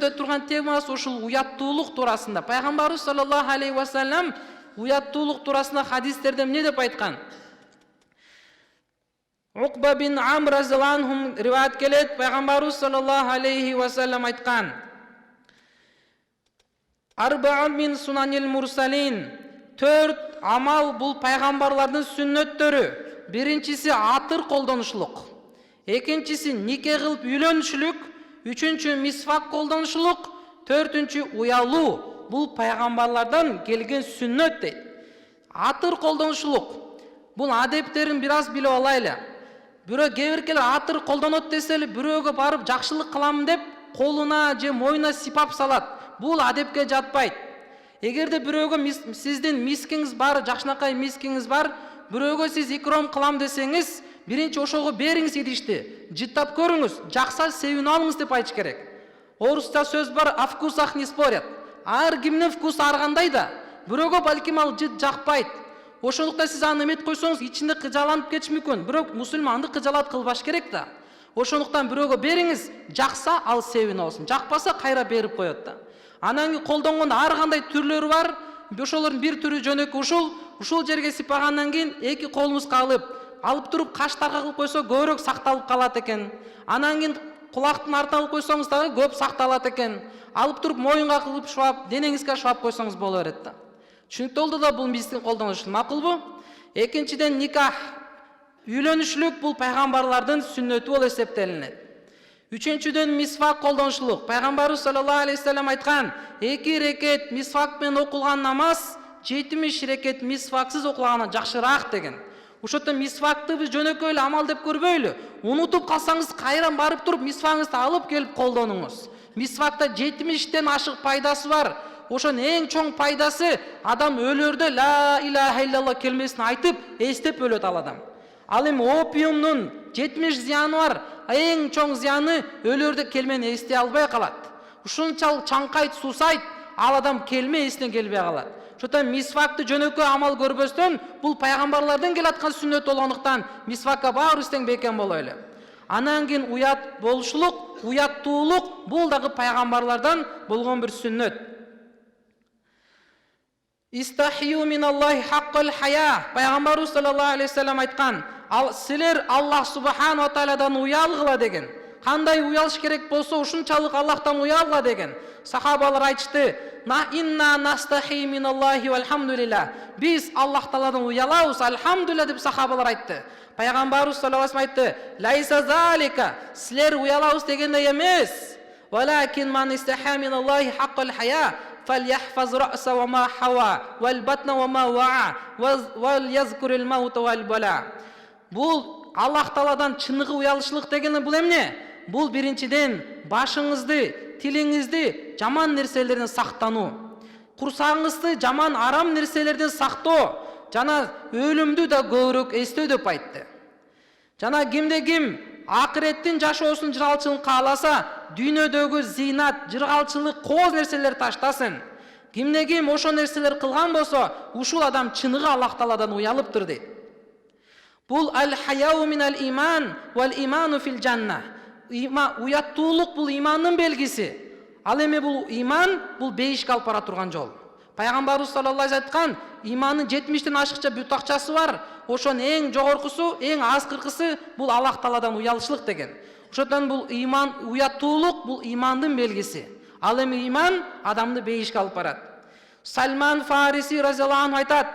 өтө турган темасы ушул уяттуулук туурасында. Пайгамбарыбыз саллаллаху алейхи ва саллям уяттуулук туурасында хадистерде эмне деп айткан? Уқба бин Амр разияллаху анху риваят келет, пайгамбарыбыз саллаллаху алейхи ва саллям айткан: Арбаун мин сунанил мурсалин. 4 амал бул пайгамбарлардын сүннөттөрү. Биринчиси атыр колдонушулук. Экинчиси нике кылып үйлөнүшүлүк. Үчүнчү мисвак колдонушулук. Төртүнчү уялуу. Бул пайгамбарлардан келген сүннөт дейт. Атыр колдонушулук. Бул адептерин бир аз билип алайлы. Бирөө кээ-биркелер атыр колдонот деселе, бирөөгө барып жакшылык кылам деп колуна же мойнуна сипап салат. Бул адепке жатпайт. Эгерде бирөөгө сиздин мискиңиз бар, жакшынакай мискиңиз бар, бирөөгө сиз икром кылам десеңиз, биринчи ошого бериңиз идишти. Жыттап көрүңүз, жакса себин алыңыз деп айтыш керек. Орусча сөз бар, о вкусах не спорят. Ар кимдин вкусу ар кандай да. Бирөөгө балким ал жыт жакпайт. Ошондуктан сиз аны эмет койсоңуз, ичинде кыжаланып кетиш мүмкүн. Бирок мусулманды кыжалат кылбаш керек да. Ошондуктан бирөөгө бериңиз, жакса ал себин алсын, жакпаса кайра берип коет да. Анан колдонгондо ар кандай түрлөрү бар. Ошолордун бир түрү жөнөкөй ушул жерге сипагандан кийин эки колуңузга алып туруп каштарга кылып койсо көбүрөөк сакталып калат экен. Анан кийин кулактын артына алып койсоңуз дагы көп сакталат экен. Алып туруп моюнга кылып шуап, денеңизге шуап койсоңуз боло берет да. Түшүнүктүү болду да, бул биздин колдонушу макулбу? Экинчиден никах. Үйлөнүшүлүк бул пайгамбарлардын сүннөтү болуп эсептелинет. Үчүнчүдөн мисвак колдонушулук. Пайгамбарыбыз саллаллаху алейхи ва саллям айткан: 2 рекет мисвак менен окулган намаз 70 рекет мисваксыз окулгандан жакшыраак деген. Ошондо мисвакты биз жөнөкөй эле амал деп көрбөйлү. Унутуп калсаңыз кайран барып туруп мисвагыңызды алып келип колдонуңуз. Мисвакта 70тен ашык пайдасы бар. Ошонун эң чоң пайдасы адам өлөрдө ла илаха иллаллах келмесин айтып, эстеп өлөт ал адам. Ал эми опиумдун 70 зыяны бар. Эң чоң зыяны өлөрдө келмени эстей албай калат. Ушунчалык чаңкайт, сусайт, ал адам келме эсине келбей калат. Ошондон мисвакты жөнөкөй амал көрбөстөн, бул пайгамбарлардан келаткан сүннөт болгондуктан мисвакка баары тең бекен болойлу. Анан кийин уят болушулук, уяттуулук, бул дагы пайгамбарлардан болгон бир сүннөт. Истахию миналлахи хаккал хая. Пайгамбарыбыз саллаллаху алейхи ва саллям айткан: силер Аллах субхана ва тааладан уялгыла деген. Кандай уялыш керек болсо, ушунчалык Аллахтан уялгыла деген. Сахабалар айтышты: "На инна настахи миналлахи валхамдулиллах." Биз Аллах тааладан уялабыз, алхамдулилlah деп сахабалар айтты. Пайгамбарыбыз саллаллаху алейхи ва саллям айтты: "Лайса залика." Силер уялабыз дегенде эмес. "Валакин ман истаха миналлахи хаккал хая فليحفظ رأسه وما حوى والبطن وما وعى وليذكر الموت والبلاء." Бул Аллах Тааладан чыныгы уялышлык дегени бул эмне? Бул биринчиден башыңызды, тилиңизди жаман нерселерден сактануу. Курсагыңызды жаман арам нерселерден сактоо, жана өлүмдү да көбүрөөк эстөө деп айтты. Жана кимде ким акыреттин жашоосун жыргалчылыгын кааласа, дүйнөдөгү зинат, жыргалчылык, кооз нерселер таштасын. Кимде ким ошо нерселер кылган болсо, ушул адам чыныгы Аллах Тааладан уялыптыр дейт. Бул ал-хаяу минал иман вал иману фил жанна. Уяттуулук бул имандын белгиси. Ал эми бул иман, бул бейишке алып бара турган жол. Пайгамбарыбыз саллаллаху алейхи ва саллям айткан: имандын 70тен ашыкча бутакчасы бар. Ошонун эң жогоркусу, эң азкыркысы бул Аллах Тааладан уялышлык деген. Ошондон бул иман, уяттуулук бул имандын белгиси. Ал эми иман адамды бейишке алып барат. Сальман Фариси разияллаху анху айтат: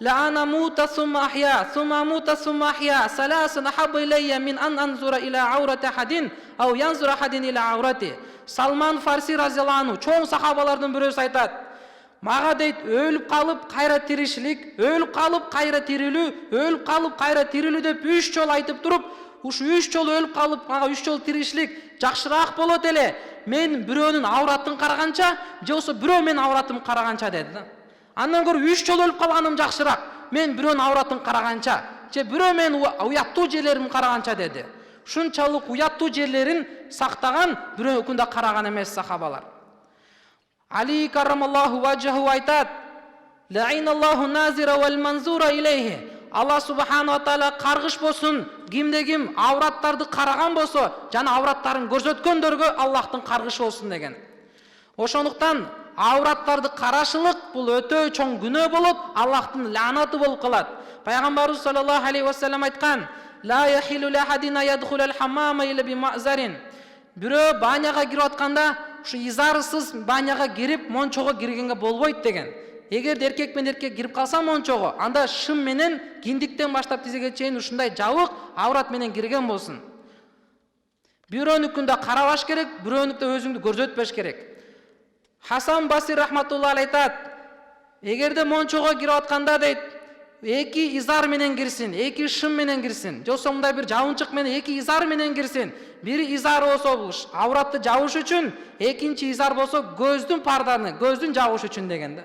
"Ла ана мута сумма ахя, сумма мута сумма ахя, салаsun ахаббу иlayya min an anzura ila аурати хадин, ау янзура хадин ила аурати." Салман Фарси разияллаху анху чоң сахабалардын бирөөсү айтат: "Мага дейт, өлүп калып кайра тиришилик, өлүп калып кайра тирилүү, өлүп калып кайра тирилүү деп 3 жолу айтып туруп, ушу 3 жолу өлүп калып мага 3 жолу тиришилик жакшыраак болот эле. Мен бирөөнүн авратын караганча, же болсо бирөө менин авратымды караганча" деди да. Андан көрө 3 жолу өлүп калганым жакшыраак. Мен бирөөнүн авратын караганча, же бирөө менин уяттуу жерлеримди караганча деди. Ушунчалык уяттуу жерлерин сактаган, бирөөнүкүн да караган эмес сахабалар. Али каррамаллаху ваджаху айтат: "Лаиналлаху назира вал манзура илейхи." Аллах субхана ва таала каргыш болсун, кимде ким авраттарды караган болсо, жана авраттарын көрсөткөндөргө Аллахтын каргышы болсун деген. Ошондуктан авраттарды карашылык бул өтө чоң күнөө болот, Аллахтын лаанаты болуп калат. Пайгамбарыбыз саллаллаху алейхи ва саллям айткан: "Ла яхилу лахадина ядхулул хаммама illa бимазарин." Бирөө баняга кирип атканда, ушу изарсыз баняга кирип, мончого киргенге болбойт деген. Эгер эркек менен эркек кирип калса мончого, анда шым менен киндиктен баштап тизеге чейин ушундай жабык аврат менен кирген болсун. Бирөөнүкүндө карабаш керек, бирөөнүктө өзүңдү көрсөтпөш керек. Хасан Басир рахматуллах айтат: эгерде мончого кирип атканда дейт, эки изар менен кирсин, эки шым менен кирсин, жоксо мындай бир жабынчык менен эки изар менен кирсин. Бири изар болсо бул авратты жабыш үчүн, экинчи изар болсо көздүн парданы, көздүн жабыш үчүн деген да.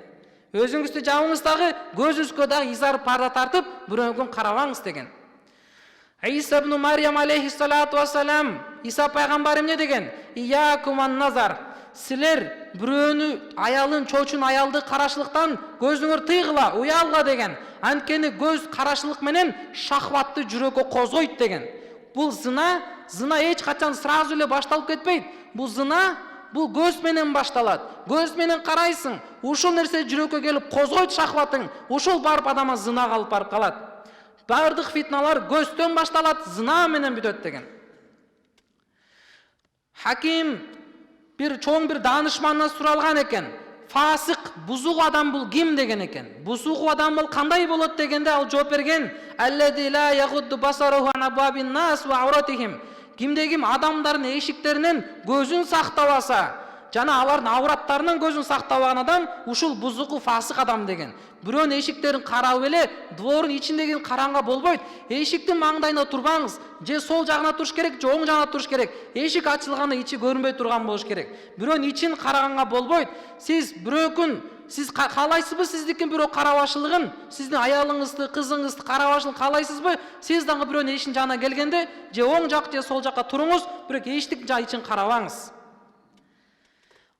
Өзүңүздү жабыңыз дагы, көзүңүзгө дагы изар парда тартып, бирөөгө карабаңыз деген. Иса ибн Марьям алейхиссалату вассалам, Иса пайгамбар эмне деген? Иякум ан-назар. Силер бирөөнү аялын, чоочун аялды карашылыктан көзүңөр тыйгыла, уялга деген. Анткени көз карашылык менен шахватты жүрөккө козгойт деген. Бул зына эч качан сразу эле башталып кетпейт. Бул зына бул көз менен башталат. Көз менен карайсың, ушул нерсе жүрөккө келип козгойт шахватың, ушул барып адама зынага алып барып калат. Бардык фитналар көздөн башталат, зына менен бүтөт деген. Хаким бир чоң бир данышмандан суралган экен. Фасык, бузук адам бул ким деген экен. Бузук адам бул кандай болот дегенде ал жооп берген: аллади ла ягудду басараху ан абабин нас ва ауратихим. Кимде ким адамдардын эшиктеринен көзүн сактабаса, жана алардын авраттарынан көзүн сактабаган адам, ушул бузуку фасык адам деген. Бирөөнүн эшиктерин карап эле, двордун ичиндеги караңга болбойт. Эшиктин маңдайында турбаңыз. Же сол жагына туруш керек, же оң жагына туруш керек. Эшик ачылганда ичи көрүнбөй турган болуш керек. Бирөөнүн ичин караганга болбойт. Сиз бирөөгүн сиз каалайсызбы сиздикин бирөө карабашылыгын, сиздин аялыңызды, кызыңызды карабашын каалайсызбы? Сиз дагы бирөөнүн эшин жагына келгенде, же оң жак же сол жакка туруңуз, бирок эшиктин жагы ичин карабаңыз.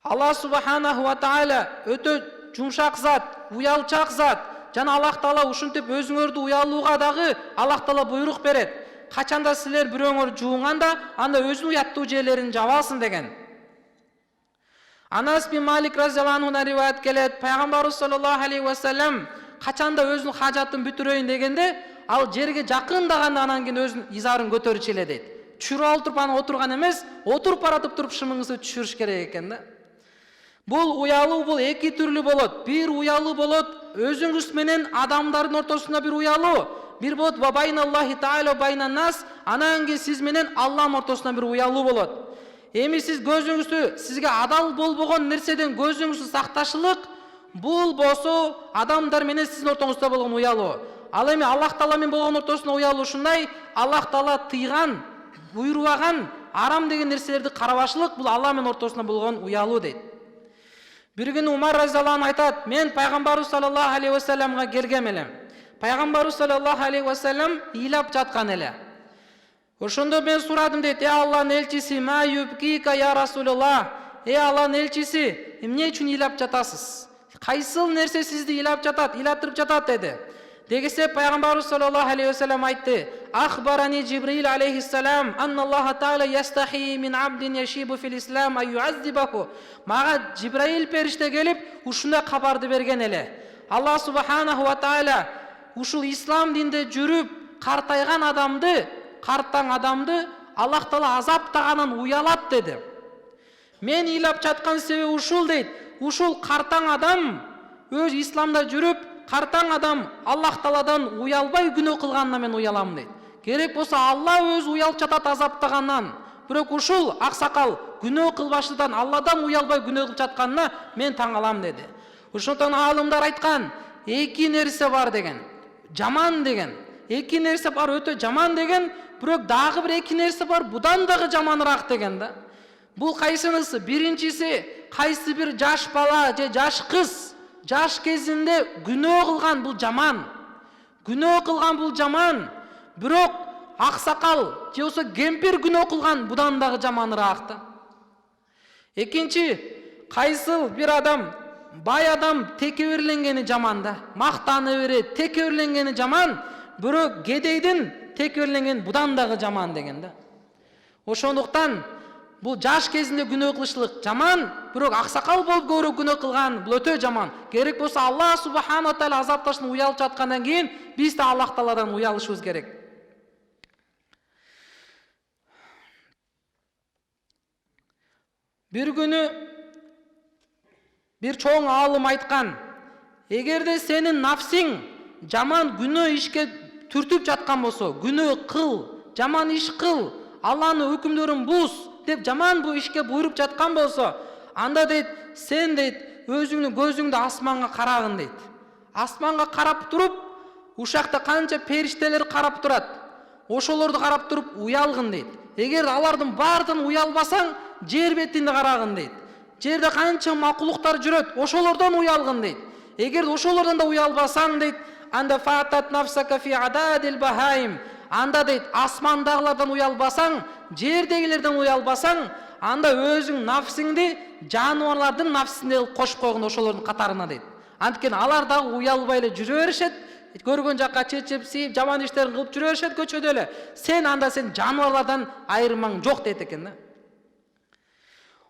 Аллах субханаху ва тааля өтө жумшак зат, уялчак зат. Жана Аллах Таала ушинтип өзүңөрдү уялууга дагы Аллах Таала буйрук берет. Качанда силер бирөөңөр жууганда, анда өзүнүн уяттуу жерлерин жабасың деген. Анас бин Малик разияллаху анхудан риваят келет. Пайгамбарыбыз саллаллаху алейхи ва саллям качанда өзүнүн хажатын бүтүрөйүн дегенде, ал жерге жакындаганда анан кийин өзүнүн изарын көтөрүчү эле дейт. Түшүрүп алып туруп аны отурган эмес, отуруп баратып туруп шымыңызды түшүрүш керек экен да. Бул уялуу бул эки түрлүү болот. Бир уялуу болот өзүңүз менен адамдардын ортосунда бир уялуу. Бир болот ва байналлахи тааля байнан нас, анан кийин сиз менен Аллахтын ортосунда бир уялуу болот. Эми сиз көзүңүздү сизге адал болбогон нерседен көзүңүздү сакташылык, бул болсо адамдар менен сиздин ортоңузда болгон уялуу. Ал эми Аллах Таала менен болгон ортосунда уялуу ушундай, Аллах Таала тыйган, буйрубаган арам деген нерселерди карабашылык, бул Аллах менен ортосунда болгон уялуу дейт. Bir gün Umar razıyallahu anh aytat, men Пайгамбарыбыз sallallahu aleyhi ve sellem'e келгем элем. Пайгамбарыбыз sallallahu aleyhi ve sellem ыйлап жаткан эле. Ошондо мен сурадым дейт, Аллахтын элчиси, ма юбкика я Расулуллах. Аллахтын элчиси, эмне үчүн ыйлап жатасыз? Кайсыл нерсе сизди ыйлап жатат, ыйлатырып жатат деди. Дегесе Пайгамбарыбыз sallallahu aleyhi ve sellem айтты, Ахбарани Джибрил алейхиссалам, анналлаха таала ястахи мин абдин яшибу фил ислам ай юаззибаху. Мага Джибраил периште келип, ушундай кабарды берген эле. Аллах субханаху ва таала ушул ислам динде жүрүп картайган адамды, карттан адамды Аллах таала азаптаганын уялат деди. Мен ыйлап жаткан себеби ушул дейт. Ушул картан адам өз исламда жүрүп, картан адам Аллах Тааладан уялбай күнөө кылганына мен уялам дейт. Керек болсо Алла өз уялып жатат азаптагандан, бирок ушул аксакал күнөө кылбаштыдан Алладан уялбай күнөө кылып жатканына мен таң калам деди. Ошондон аалымдар айткан, эки нерсе бар деген. Жаман деген. Эки нерсе бар өтө жаман деген, бирок дагы бир эки нерсе бар, будан дагы жаманыраак деген да. Бул кайсынысы? Биринчиси, кайсы бир жаш бала же жаш кыз жаш кезинде күнөө кылган, бул жаман. Күнөө кылган бул жаман. Бирок аксакал же болсо кемпир күнөө кылган, будан дагы жаманыраак да. Экинчи, кайсыл бир адам, бай адам текебирленгени жаман да. Мактаны берет, текебирленгени жаман, бирок кедейдин текебирленгени будан дагы жаман деген да. Ошондуктан Бул жаш кезинде күнөө кылышлык жаман, бирок аксакал болуп көбүрөөк күнөө кылган бул өтө жаман. Керек болсо Аллах субхана ва таала азапташынан уялып жаткандан кийин биз да Аллах тааладан уялышыбыз керек. Бир күнү бир чоң аалым айткан, эгерде сенин нафсиң жаман күнөө ишке түртүп жаткан болсо, күнөө кыл, жаман иш кыл, Алланын өкүмдөрүн буз деп жаман бу ишке буйруп жаткан болсо, анда дейт, сен дейт, өзүңдүн көзүңдү асманга карагын дейт. Асманга карап туруп, ушакта канча периштелер карап турат, ошолорду карап туруп уялгын дейт. Эгер алардын баардыгын уялбасаң, жер бетинде карагын дейт. Жерде канча макулуктар жүрөт, ошолордон уялгын дейт. Эгер ошолордон да уялбасаң дейт, анда фатат нафсака фи ададил бахаим. Анда дейт, асмандагылардан уялбасаң, жердегилерден уялбасаң, анда өзүң нафсиңди жануарлардын нафсине кошуп койгон ошолордун катарына дейт. Анткени алар дагы уялбай эле жүрө беришет, көргөн жакка чечип сийип жаман иштерин кылып жүрө беришет көчөдө эле. Сен жануарлардан айырмаң жок дейт экен да.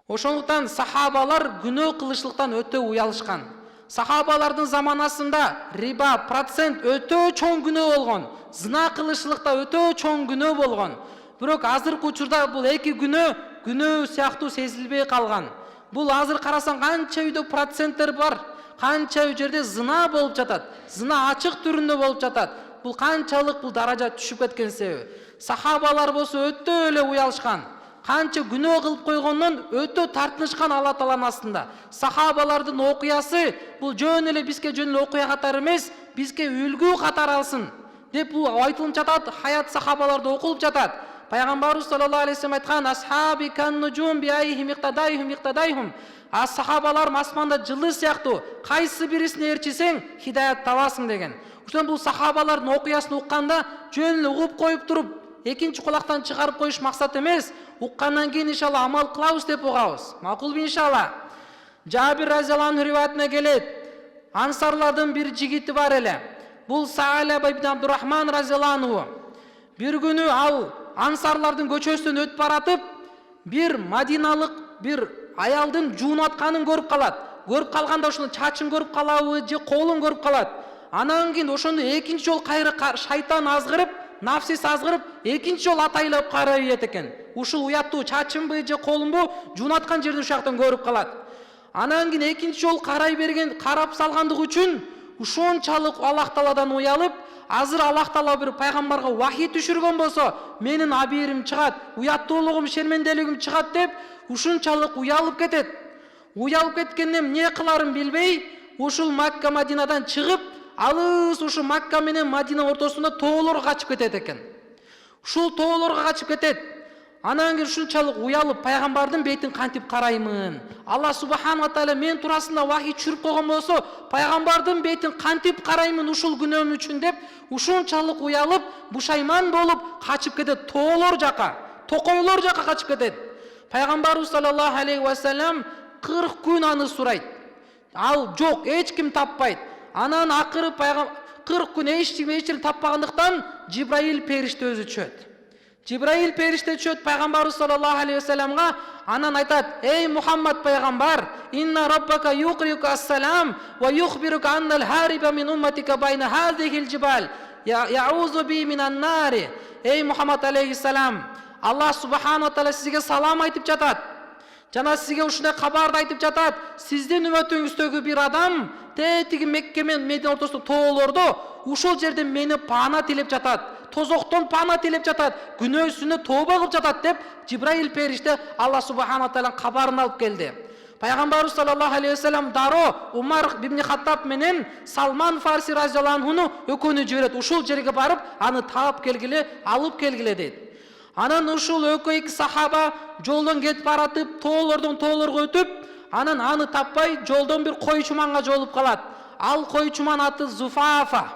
Ошондуктан сахабалар күнөө кылышлыктан өтө уялышкан. Сахабалардын заманасында риба, процент өтө чоң күнөө болгон. Зына кылышлыкта өтө чоң күнөө болгон. Бирок азыркы учурда бул эки күнөө сыяктуу сезилбей калган. Бул азыр карасаң канча үйдө проценттер бар, канча жерде зына болуп жатат, зына ачык түрүндө болуп жатат. Бул канчалык бул даража түшүп кеткен себеби. Сахабалар болсо өтө эле уялышкан. Канча күнөө кылып койгондон өтө тартынышкан Алла Тааланын астында. Сахабалардын окуясы бул жөн эле бизге жөн эле окуя катары эмес, бизге үлгү катары алсын деп бул айтылып жатат, хаят сахабаларда окулуп жатат. Пайгамбарыбыз саллаллаху алейхи вассалам айткан: "Асхаби кан нужум би айхим иқтадайхум". Сахабалар асманда жылдыз сыяктуу, кайсы бирисине ээрчисең хидаят табасың деген. Ошондон бул сахабалардын окуясын укканда жөн эле угуп коюп туруп, экинчи кулактан чыгарып коюш максат эмес, уккандан кийин иншалла амал кылабыз деп угабыз. Макулбу иншалла. Жабир разияллаху анху риваятына келет. Ансарлардын бир жигити бар эле. Бул Саалаба ибн Абдурахман разияллаху анху. Бир күнү ал ансарлардын көчөсүнөн өтүп баратып, бир мадиналык бир аялдын жуунуп атканын көрүп калат. Көрүп калганда ошонун чачын көрүп калабы же колун көрүп калат. Анан кийин ошондо экинчи жол кайра шайтан азгырып, нафсис азгырып, экинчи жол атайлап карай берет экен. Ушул уяттуу чачынбы же колунбу жуунуп аткан жерди ушактан көрүп калат. Анан кийин экинчи жол карай берген, карап салгандыгы үчүн ушунчалык Аллах Тааладан уялып, азыр Аллах Таала бир пайгамбарга вахий түшүргөн болсо, менин абийирим чыгат, уяттуулугум, шерменделигим чыгат деп ушунчалык уялып кетет. Уялып кеткенде эмне кыларын билбей, ушул Макка Мадинадан чыгып, алыс ушу Макка менен Мадина ортосунда тоолорго качып кетет экен. Ушул тоолорго качып кетет. Анан кийин ушунчалык уялып, пайгамбардын бетин кантип караймын? Алла субхана ва таала мен туурасында вахий түшүрүп койгон болсо, пайгамбардын бетин кантип караймын ушул күнөөм үчүн деп, ушунчалык уялып, бушайман болуп качып кетет тоолор жака, токойлор жака качып кетет. Пайгамбарыбыз саллаллаху алейхи ва саллям 40 күн аны сурайт. Ал жок, эч ким таппайт. Анан акыры 40 күн эч ким таппагандыктан Жибраил периште өзү түшөт. Жибраил периште түшөт пайгамбарыбыз саллаллаху алейхи ва салламга, анан айтат: "Эй Мухаммад пайгамбар, инна раббака юқриука ассалам ва юхбирука аннал хариба мин умматика байна хазихил джибал яузу би минан нари". Эй Мухаммад алейхиссалам, Аллах субхана ва таала сизге салам айтып жатат. Жана сизге ушундай кабарды айтып жатат: сиздин үмөтүңүздөгү бир адам тетиги Мекке менен Медина ортосунда тоолордо ушул жерден мени паана тилеп жатат. Тозоктон паана тилеп жатат, күнөөсүнө тооба кылып жатат деп Жибраил периште Аллах субхана ва таала кабарын алып келди. Пайгамбарыбыз саллаллаху алейхи ва саллям дароо Умар ибн Хаттаб менен Салман Фарси разияллаху анхуну экөөнү жиберет. Ушул жерге барып, аны таап келгиле, алып келгиле дейт. Анан ушул эки сахаба жолдон кетип баратып, тоолордон тоолорго өтүп, анан аны таппай жолдон бир кой чуманга жолуп калат. Ал кой чуман аты Зуфафа.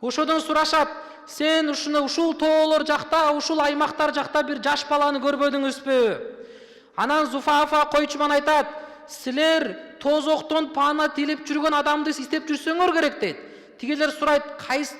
Ошодон сурашат: "Сен ушул тоолор жакта, ушул аймактар жакта бир жаш баланы көрбөдүңүзбү?" Анан Зуфафа кой чуман айтат: "Силер тозоктон паана тилеп жүргөн адамды издеп жүрсөңөр керек" дейт. Тигилер сурайт,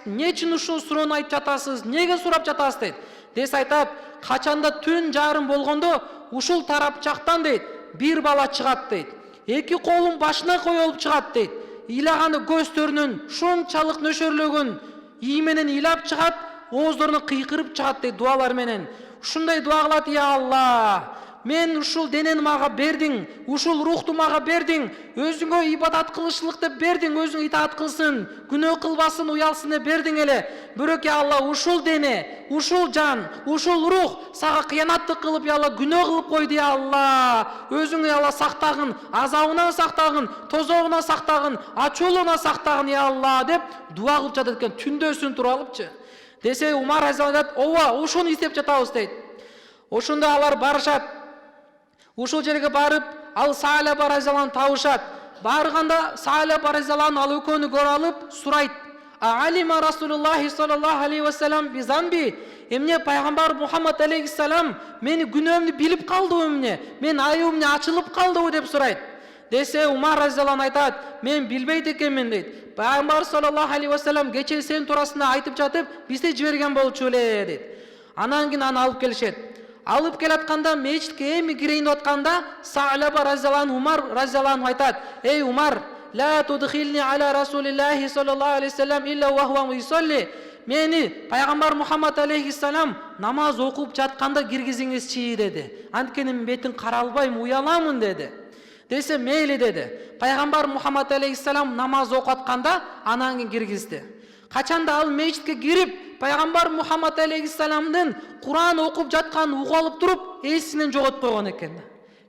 не үчүн ушул суроону айтып жатасыз, неге сурап жатасыз дейт. Десе айтат, качанда түн жарым болгондо ушул тарап жактан дейт, бир бала чыгат дейт. Эки колун башына коюлуп чыгат дейт. Ыйлаганы көздөрүнүн шунчалык нөшөрлөгөн ии менен ыйлап чыгат, ооздорун кыйкырып чыгат дейт дуалар менен. Ушундай дуа кылат: Я Алла, мен ушул денени мага бердиң, ушул рухту мага бердиң, өзүңө ибадат кылышлыкты бердиң, өзүң итаат кылсын, күнөө кылбасын, уялсын деп бердиң эле. Бирок Я Алла, ушул дене, ушул жан, ушул рух сага кыянаттык кылып, Я Алла, күнөө кылып койду. Я Алла, өзүң Я Алла сактагын, азабынан сактагын, тозогунан сактагын, ачуулугунан сактагын, Я Алла деп дуа кылып жатат экен, түндөсүн туруп алыпчы. Десе Умар разияллаху анху ооба, ошону издеп жатабыз дейт. Ошондо алар барышат. Ушул жерге барып, ал Саалаба разияллаху анху табышат. Барганда Саалаба разияллаху анху ал экөөнү көрүп алып сурайт: Алима Расулуллахи саллаллаху алейхи ва саллям бизамби? Эмне пайгамбар Мухаммад алейхиссалам мени күнөөмдү билип калдыбы эмне? Мен айыбым ачылып калдыбы деп сурайт. Десе Умар разияллаху анху айтат: Мен билбейт экенмин дейт. Пайгамбар саллаллаху алейхи ва саллям кечээ сен туурасында айтып жатып, бизди жиберген болчу эле дейт. Анан кийин аны алып келишет. Алып келатканда мечитке эми кирейин деп атканда Саалаба разияллаху анху Умар разияллаху анху айтат: Эй Умар, ла tudkhilni ala Rasulillah sallallahu aleyhi ve sellem illa wa huwa yusalli. Мени пайгамбар Мухаммад алейхиссалам намаз окуп жатканда киргизиңизчи деди. Анткени мен бетин каралбайм, уяламын деди. Десе мейли деди. Пайгамбар Мухаммад алейхиссалам намаз окуп атканда анан кийин киргизди. Качанда ал мечитке кирип, пайгамбар Мухаммад алейхиссаламдын Куран окуп жатканын угуп алып туруп, эсинен жоготуп койгон экен.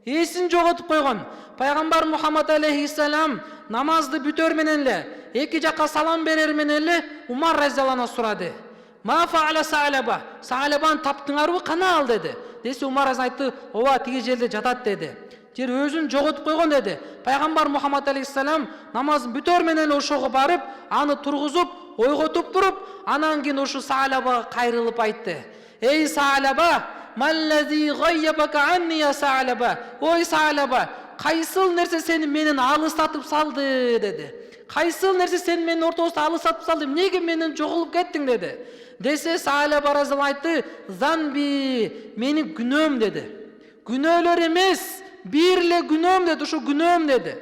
Эсин жоготуп койгон. Пайгамбар Мухаммад алейхиссалам намазды бүтөр менен эле, эки жакка салам берер менен эле Умар разияллаху анху сурады: Ма фаала Саалаба? Саалабаны таптыңарбы, кана ал деди. Десе Умар айтты: Ооба, тиги жерде жатат деди. Жер өзүн жоготуп койгон деди. Пайгамбар Мухаммад алейхиссалам намазын бүтөр менен эле ошого барып, аны тургузуп, ойготуп туруп, анан кийин ушу Саалабага кайрылып айтты: Эй Саалаба, маллази гайябака анни я Саалаба? Ой Саалаба, кайсыл нерсе сени менен алыстатып салды деди. Кайсыл нерсе сени менин ортобузда алыстатып салды? Эмнеге менен жоголуп кеттиң деди. Десе Саалаба разияллаху анху айтты: Занби, менин күнөөм деди. Күнөөлөр эмес, бир эле күнөөм деди, ушу күнөөм деди.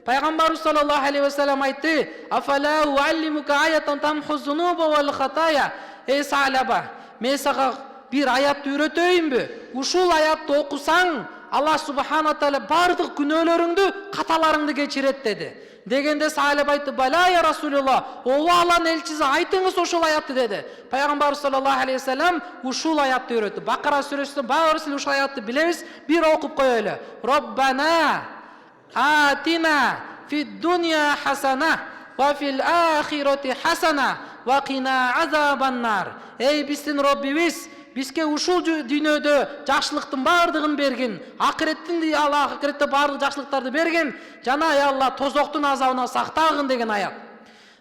Пайгамбарыбыз саллаллаху алейхи ва саллям айтты: Афала уаллимука аятан тамху зунуба вал хатая. Эй Саалаба, мен сага бир аятты үйрөтөйүнбү? Ушул аятты окусаң, Аллах субхана тааля бардык күнөөлөрүңдү, каталарыңды кечирет деди. Дегенде Саалаба айтты: Бала я Расулуллах, ооба Алланын элчиси, айтыңыз ошол аятты деди. Пайгамбарыбыз саллаллаху алейхи ва саллям ушул аятты үйрөттү. Бакара сүрөсүнөн баарыбыз ушул аятты билебиз. Бир окуп коелу. Роббана атина фид дунья хасана ва фил ахирати хасана ва кина азабан нар. Эй биздин Роббибиз, бизге ушул дүйнөдө жакшылыктын бардыгын берген, акыретте бардык жакшылыктарды берген, жана я Алла тозоктун азабынан сактагын деген аят.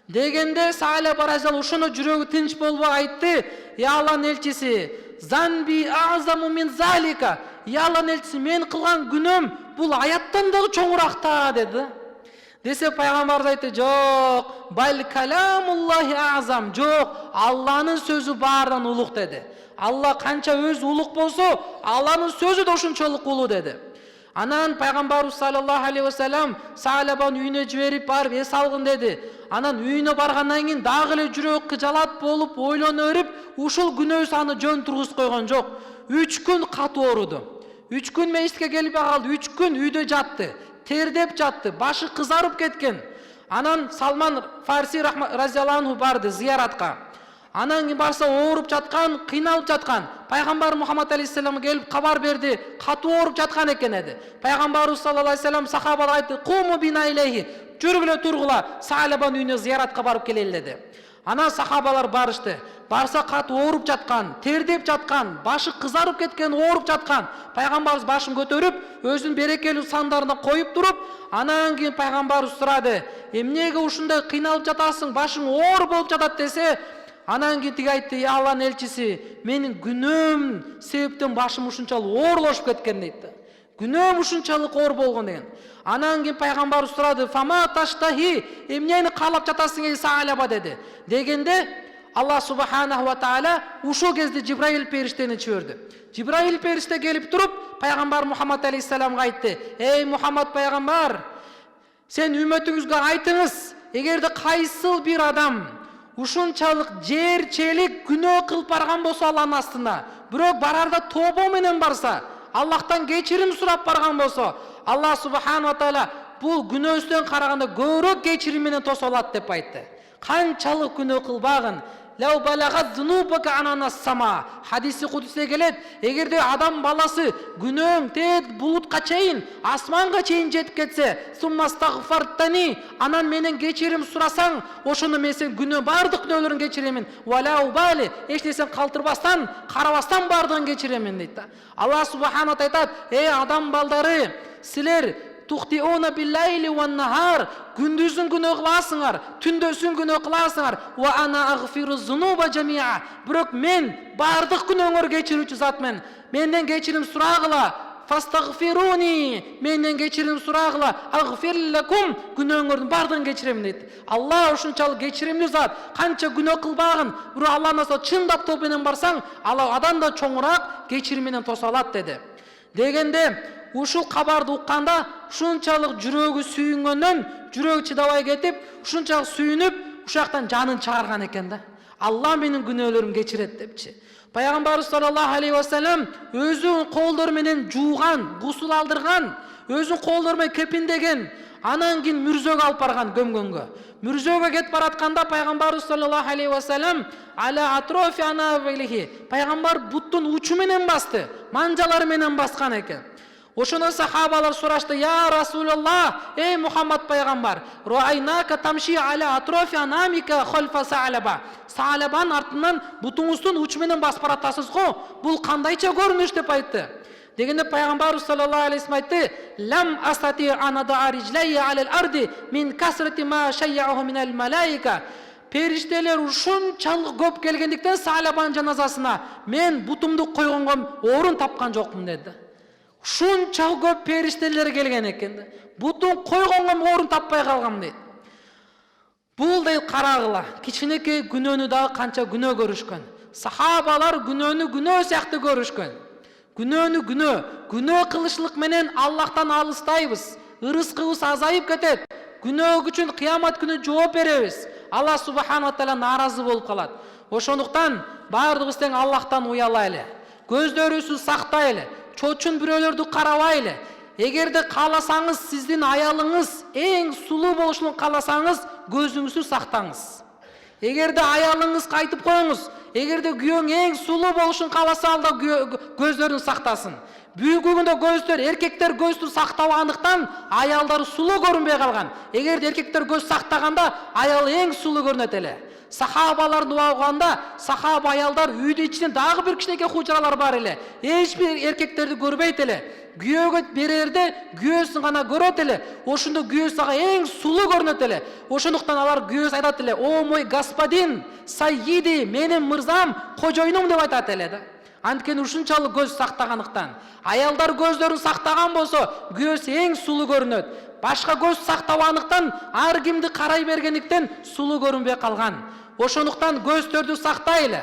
Дегенде Саалаба разияллаху ошоно жүрөгү тынч болбой айтты: Я Алланын элчиси, занби азаму мин залика. Я Алланын элчиси, мен кылган күнөөм бул аяттан дагы чоңуракта деди. Десе пайгамбарыбыз айтты: Жок, бал каламуллахи азам. Жок, Алланын сөзү баардан улук деди. Алла канча өзү улук болсо, Алланын сөзү да ошончолук улуу деди. Анан пайгамбарыбыз саллаллаху алейхи ва саллям Саалабаны үйүнө жиберип барып эс алгын деди. Анан үйүнө баргандан кийин дагы эле жүрөк кыжалат болуп, ойлоно берип, ушул күнөөсү аны жөн тургузуп койгон жок. 3 күн катуу ооруду. 3 күн мечитке келбей калды, 3 күн үйдө жатты, тердеп жатты, башы кызарып кеткен. Анан Салман Фарси разияллаху анху барды зияратка. Анан кийин барса ооруп жаткан, кыйналып жаткан. Пайгамбар Мухаммад алейхиссалам келип кабар берди, катуу ооруп жаткан экен деди. Пайгамбарыбыз саллаллаху алейхи ва саллям сахабаларга айтты: Куму бина илейхи, жүргүлө тургула, Саалабанын үйүнө зияратка барып келели деди. Анан сахабалар барышты. Барса катуу ооруп жаткан, тердеп жаткан, башы кызарып кеткен, ооруп жаткан. Пайгамбарыбыз башын көтөрүп, өзүнүн берекелүү сандарына коюп туруп, анан кийин пайгамбарыбыз сурады: Эмнеге ушундай кыйналып жатасың, башың оор болуп жатат десе, анан кийин тиги айтты: Я Алланын элчиси, менин күнөөм себептен башым ушунчалык оорлошуп кеткен дейт. Күнөөм ушунчалык оор болгон деген. Анан кийин пайгамбар сурады: "Фама таштахи, эмнени каалап жатасың ey Саалаба" деди. Дегенде Аллах субханаху ва тааля ушул кезде Жибраил периштени чиберди. Жибраил периште келип туруп, пайгамбар Мухаммад алейхиссаламга айтты: "Ey Мухаммад пайгамбар, сен үммөтүңүзгө айтыңыз, эгерде кайсыл бир адам ушунчалык жерчелик күнөө кылып барган болсо Аллахтын астына, бирок барарда тобо менен барса, Аллахтан кечирим сурап барган болсо, Аллах субханаху ва тааля бул күнөөсүнөн караганда көбүрөөк кечирим менен тосо алат" деп айтты. Канчалык күнөө кылбагын, "Лау балагат зунубака ананас сама" хадиси кудусте келет. Эгерде адам баласы күнөөң тет булутка чейин, асманга чейин жетип кетсе, "Суммастагфартани", анан менен кечирим сурасаң, ошондо мен сен күнөө бардык күнөөлөрүн кечиремин. "Валау бали", эч нерсени калтырбастан, карабастан бардыгын кечиремин дейт да. Аллах субханаху ва айтат: "Эй адам балдары, силер тухтиуна биллайли ван нахар", күндүзүн күнөө кыласыңар, түндөсүн күнөө кыласыңар. "Ва ана агфиру зунуба жамиа", бирок мен бардык күнөөңөрдү кечирүүчү затмын. Менден кечирим сурагыла. "Фастагфируни", менден кечирим сурагыла. "Агфир лакум", күнөөңөрдүн бардыгын кечирем дейт. Алла ушунчалык кечиримдүү зат. Канча күнөө кылбагын, бирок Аллахтан аса чындап топ менен барсаң, Алла адан да чоңураак кечирим менен тосо алат деди. Дегенде ушул кабарды укканда ушунчалык жүрөгү сүйүнгөндөн жүрөгү чыдабай кетип, ушунчалык сүйүнүп, ушактан жанын чыгарган экен да. Алла менин күнөөлөрүмдү кечирет депчи. Пайгамбарыбыз саллаллаху алейхи ва саллям өзүнүн колдору менен жууган, гусул алдырган, өзүнүн колдору менен кепиндеген, анан кийин мүрзөгө алып барган көмгөнгө. Мүрзөгө кетип баратканда пайгамбарыбыз саллаллаху алейхи ва саллям аля атрофи анабилихи, пайгамбар буттун учу менен басты, манжалары менен баскан экен. Ошондон сахабалар сурашты: "Я Расулаллах, эй Мухаммад пайгамбар, руайнака тамши аля атрофи анамика хальфа Саалаба", Саалабанын артынан бутуңуздун учу менен басып баратасыз го, бул кандайча көрүнүш деп айтты. Дегенде пайгамбарыбыз саллаллаху алейхи ва саллям айтты: "Лам астати анада ариджлайя алал арди мин касрати ма шайяху минал малаика", периштелер ушунчалык көп келгендиктен Саалабанын жаназасына мен бутумду койгонго орун тапкан жокмун деди. Ушунчалык көп периштелер келген экен да. Бутун койгонго орун таппай калгам дейт. Бул дейт карагыла, кичинекей күнөөнү дагы канча күнөө көрүшкөн. Сахабалар күнөөнү күнөө сыяктуу көрүшкөн. Күнөө кылышлык менен Аллахтан алыстайбыз. Ырыскыбыз азайып кетет. Күнөө үчүн кыямат күнү жооп беребиз. Аллах субханаху ва тааля нааразы болуп калат. Ошондуктан бардыгыбыз тең Аллахтан уялайлы. Көздөрүбүздү сактайлы. Чочун бирөөлөрдү карабайлы. Эгерде кааласаңыз, сиздин аялыңыз эң сулуу болушун кааласаңыз, көзүңүздү сактаңыз. Эгерде аялыңыз кайтып коюңуз, эгерде күйөөң эң сулуу болушун кааласа, алда көздөрүн сактасын. Бүгүнкү күндө көздөр, эркектер көздү сактабагандыктан аялдар сулуу көрүнбөй калган. Эгерде эркектер көз сактаганда, аял эң сулуу көрүнөт эле. Сахабаларды уганда, сахаба аялдар үйдүн ичинде дагы бир кичинекей хужалар бар эле. Эч бир эркектерди көрбөйт эле. Күйөөгө берерде күйөөсүн гана көрөт эле. Ошондо күйөөсү ага эң сулуу көрүнөт эле. Ошондуктан алар күйөөсү айтат эле: "О мой господин, сайиди, менин мырзам, кожоюнум" деп айтат эле да. Анткени ушунчалык көз сактагандыктан. Аялдар көздөрүн сактаган болсо, күйөөсү эң сулуу көрүнөт. Башка көз сактабагандыктан ар кимди карай бергендиктен сулуу көрүнбөй калган. Ошондуктан көздөрдү сактайлы.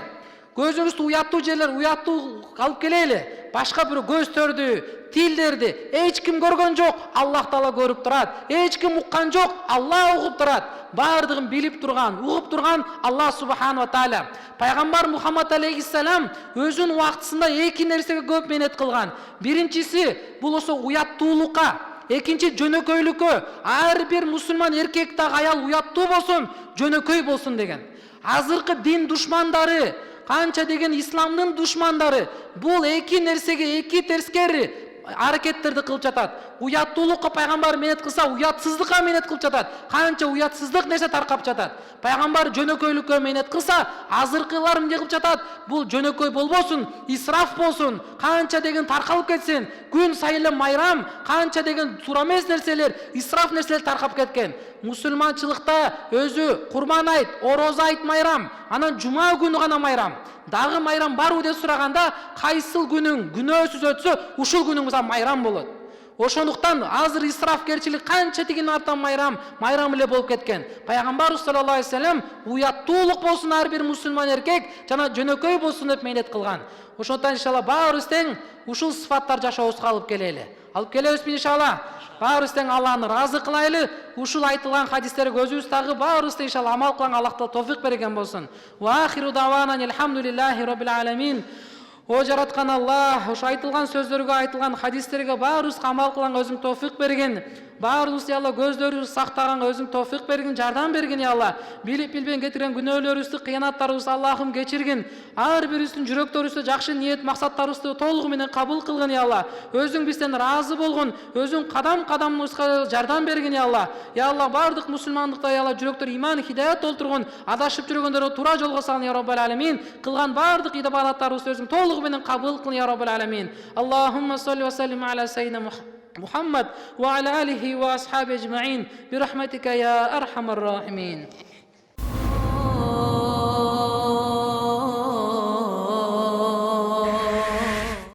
Көзүңүздү уяттуу жерлер уяттуу алып келели. Башка бир көздөрдү, тилдерди эч ким көргөн жок, Аллах Таала көрүп турат. Эч ким уккан жок, Алла угуп турат. Бардыгын билип турган, угуп турган Аллах субханаху ва тааля. Пайгамбар Мухаммад алейхиссалам өзүнүн убактысында эки нерсеге көп менет кылган. Биринчиси бул ошо уяттуулукка, экинчи жөнөкөйлүккө. Ар бир мусулман эркек дагы аял уяттуу болсун, жөнөкөй болсун деген. Азыркы дин душмандары, канча деген исламдын душмандары бул эки нерсеге эки терскери аракеттерди кылып жатат. Уяттуулукка пайгамбар менет кылса, уятсыздыкка менет кылып жатат. Канча уятсыздык нерсе таркап жатат. Пайгамбар жөнөкөйлүккө менет кылса, азыркылар эмне кылып жатат? Бул жөнөкөй болбосун, исраф болсун, канча деген таркалып кетсин. Күн сайын майрам, канча деген туура эмес нерселер, исраф нерселер таркап кеткен. Мусулманчылыкта өзү курман айт, орозо айт майрам, анан жума күнү гана майрам. Дагы майрам барбы деп сураганда, кайсыл күнүң күнөөсүз өтсө, ушул күнүң майрам болот. Ошондуктан азыр исрафкерчилик канча тигин артан майрам эле болуп кеткен. Пайгамбарыбыз саллаллаху алейхи вассалам уяттуулук болсун ар бир мусулман эркек жана жөнөкөй болсун деп мейнет кылган. Ошондуктан иншалла баарыбыз тең ушул сыфаттар жашообузга алып келели. Алып келебизби иншалла? Баарыбыз тең Аллахны разы кылайлы. Ушул айтылган хадистерге өзүбүз дагы баарыбыз тең иншалла амал кылган Аллах Таала товфик берген болсун. Ва ахиру давана алхамдулиллахи роббил аламин. О жараткан Аллах, ошо айтылган сөздөргө, айтылган хадистерге баарыбызга амал кылганга өзүң товфик берген. Баарыбыз Алла көздөрүбүздү сактаганга өзүң товфик берген, жардам берген я Алла. Билип билбен кетирген күнөөлөрүбүздү, кыянаттарыбызды Аллахым кечиргин. Ар бирибиздин жүрөктөрүбүздө жакшы ниет, максаттарыбызды толугу менен кабыл кылгын я Алла. Өзүң бизден разы болгон, өзүң кадам-кадамыбызга жардам берген я Алла. Я Алла, бардык мусулмандыкта я Алла жүрөктөр иман, хидаят толтургон, адашып жүргөндөргө туура жолго салын я Роббул аламин. Кылган бардык ибадаттарыбызды өзүң толугу менен кабыл кыл я Роббул аламин. Аллахумма салли ва саллим аля саййидина محمد وعلى آله وأصحابه أجمعين برحمتك يا أرحم الراحمين.